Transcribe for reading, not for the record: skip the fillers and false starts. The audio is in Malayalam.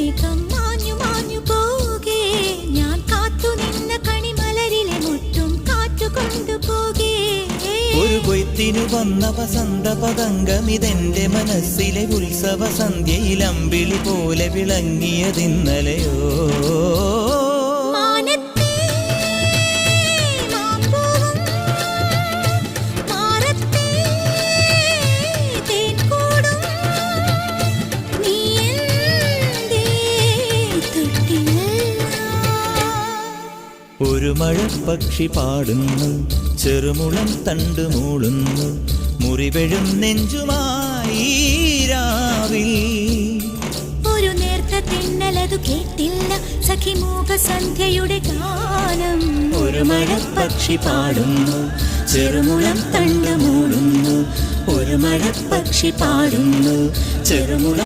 മേഘം മാഞ്ഞു മാഞ്ഞു പോകേ ഞാൻ കാത്തു നിന്ന കണിമലരിലെ മുറ്റും കാറ്റു കൊണ്ടുപോകേ ഒരു കൊയ്ത്തിനു വന്ന വസന്ത പതംഗമിതെന്റെ മനസ്സിലെ ഉത്സവ സന്ധ്യയിൽ അമ്പിളി പോലെ വിളങ്ങിയതിന്നലെയോ ഒരു മഴപ്പക്ഷി പാടുന്നു ചെറുമുളം തണ്ടു മൂളുന്നു മുറിവെഴും നെഞ്ചുമായി രാവിൽ ഒരു നേർത്ത തിന്നലതു കേട്ടില്ല സഖിമൂക സന്ധ്യയുടെ ഗാനം ഒരു മഴപ്പക്ഷി പാടുന്നു ചെറുമുളം തണ്ടു മൂളുന്നു ഒരു മഴപ്പക്ഷി പാടുന്നു ചെറുമുളം